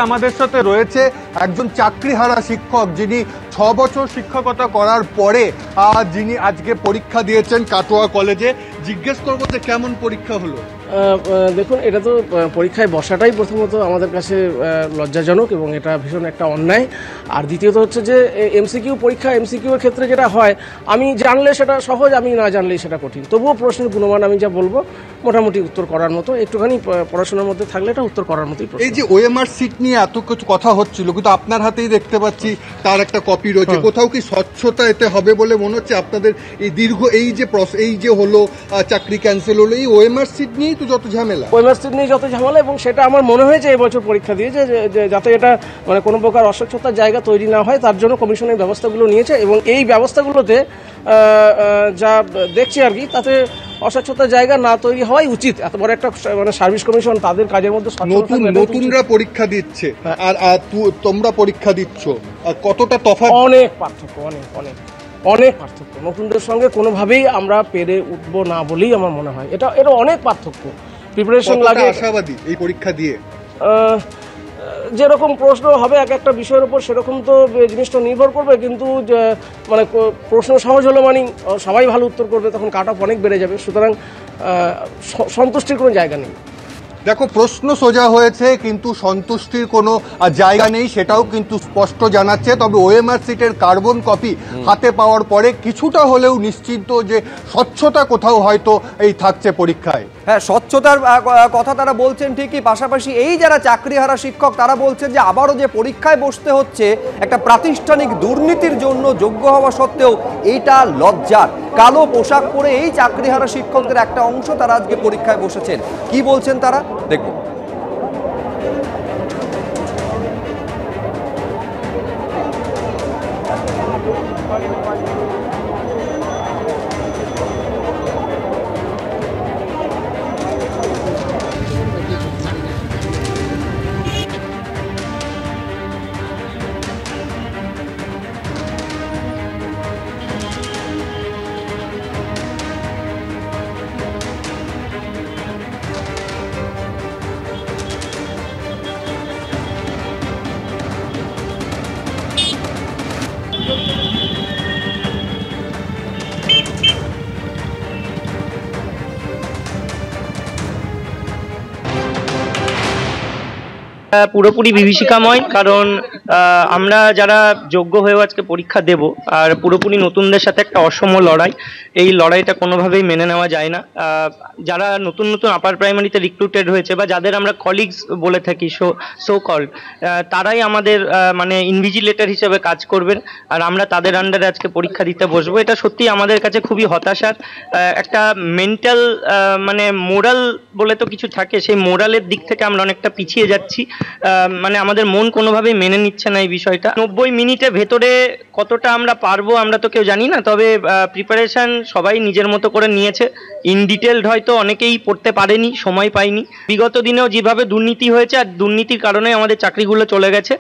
আমাদের সাথে রয়েছে একজন চাকরিহারা শিক্ষক, যিনি 6 বছর শিক্ষকতা করার পরে যিনি আজকে পরীক্ষা দিয়েছেন কাটোয়া কলেজে। জিজ্ঞেস করবো যে কেমন পরীক্ষা হলো। দেখুন, এটা তো পরীক্ষায় বসাটাই প্রথমত আমাদের কাছে লজ্জাজনক এবং এটা ভীষণ একটা অন্যায়। আর দ্বিতীয়ত হচ্ছে যে এমসিকিউ পরীক্ষা, এমসিকিউ এর ক্ষেত্রে যেটা হয়, আমি জানলে সেটা সহজ, আমি না জানলেই সেটা কঠিন। তবুও প্রশ্নের গুণমান আমি যা বলবো মোটামুটি উত্তর করার মতো, একটুখানি পড়াশোনার মধ্যে থাকলে এটা উত্তর করার মতোই। এই যে ওএমআর সিট নিয়ে এত কিছু কথা হচ্ছিল, কিন্তু আপনার হাতেই দেখতে পাচ্ছি তার একটা কপি রয়েছে। কোথাও কি স্বচ্ছতা এতে হবে বলে মনে হচ্ছে আপনাদের? এই দীর্ঘ এই যে হলো চাকরি ক্যান্সেল হলো, এই ওএমআর সিট নিয়েই তো যত ঝামেলা। ওএমআর সিট নিয়ে যত ঝামেলা, এবং সেটা আমার মনে হয়েছে এবছর পরীক্ষা দিয়েছে যে যাতে এটা মানে কোনো প্রকার অস্বচ্ছতার জায়গা তৈরি না হয়, তার জন্য কমিশনের ব্যবস্থাগুলো নিয়েছে। এবং এই ব্যবস্থাগুলোতে যা দেখছি আর কি, তাতে অস্বচ্ছতার জায়গা না তৈরি হওয়াই উচিত। এত বড় একটা মানে সার্ভিস কমিশন, তাদের কাজের মধ্যে নতুনরা পরীক্ষা দিচ্ছে আর তোমরা পরীক্ষা দিচ্ছ, কতটা তফাৎ? অনেক পার্থক্য, অনেক পার্থক্য। নতুনদের সঙ্গে কোনোভাবেই আমরা পেরে উঠবো না বলেই আমার মনে হয়। এটা অনেক পার্থক্য। প্রিপারেশন লাগে। আশাবাদী এই পরীক্ষা দিয়ে যেরকম প্রশ্ন হবে এক একটা বিষয়ের উপর, সেরকম তো জিনিসটা নির্ভর করবে। কিন্তু মানে প্রশ্ন সহজ হলো মানে সবাই ভালো উত্তর করবে, তখন কাট অফ অনেক বেড়ে যাবে। সুতরাং সন্তুষ্টির কোনো জায়গা নেই। দেখো, প্রশ্ন সোজা হয়েছে কিন্তু সন্তুষ্টির কোনো জায়গা নেই, সেটাও কিন্তু স্পষ্ট জানাচ্ছে। তবে ওএমআর সিটের কার্বন কপি হাতে পাওয়ার পরে কিছুটা হলেও নিশ্চিন্ত যে স্বচ্ছতা কোথাও হয়তো এই থাকছে পরীক্ষায়। হ্যাঁ, স্বচ্ছতার কথা তারা বলছেন ঠিকই, পাশাপাশি এই যারা চাকরিহারা শিক্ষক তারা বলছেন যে আবারও যে পরীক্ষায় বসতে হচ্ছে একটা প্রাতিষ্ঠানিক দুর্নীতির জন্য, যোগ্য হওয়া সত্ত্বেও এইটা লজ্জার। কালো পোশাক পরে এই চাকরিহারা শিক্ষকদের একটা অংশ তারা আজকে পরীক্ষায় বসেছেন। কি বলছেন তারা, দেখব। পুরোপুরি বিভীষিকাময়, কারণ আমরা যারা যোগ্য হয়েও আজকে পরীক্ষা দেব, আর পুরোপুরি নতুনদের সাথে একটা অসম লড়াই। এই লড়াইটা কোনোভাবেই মেনে নেওয়া যায় না। যারা নতুন আপার প্রাইমারিতে রিক্রুটেড হয়েছে বা যাদের আমরা কলিগস বলে থাকি, সো কল্ড, তারাই আমাদের মানে ইনভিজিলেটর হিসেবে কাজ করবেন, আর আমরা তাদের আন্ডারে আজকে পরীক্ষা দিতে বসবো। এটা সত্যি আমাদের কাছে খুবই হতাশার। একটা মেন্টাল মানে মোরাল বলে তো কিছু থাকে, সেই মোরালের দিক থেকে আমরা অনেকটা পিছিয়ে যাচ্ছি। মানে আমাদের মন কোনোভাবেই মেনে নিচ্ছে না এই বিষয়টা। 90 মিনিটের ভেতরে কতটা আমরা পারবো আমরা তো কেউ জানি না, তবে প্রিপারেশন সবাই নিজের মতো করে নিয়েছে। ইন ডিটেলড হয়তো অনেকেই পড়তে পারেনি, সময় পায়নি। বিগত দিনেও যেভাবে দুর্নীতি হয়েছে, আর দুর্নীতির কারণে আমাদের চাকরিগুলো চলে গেছে।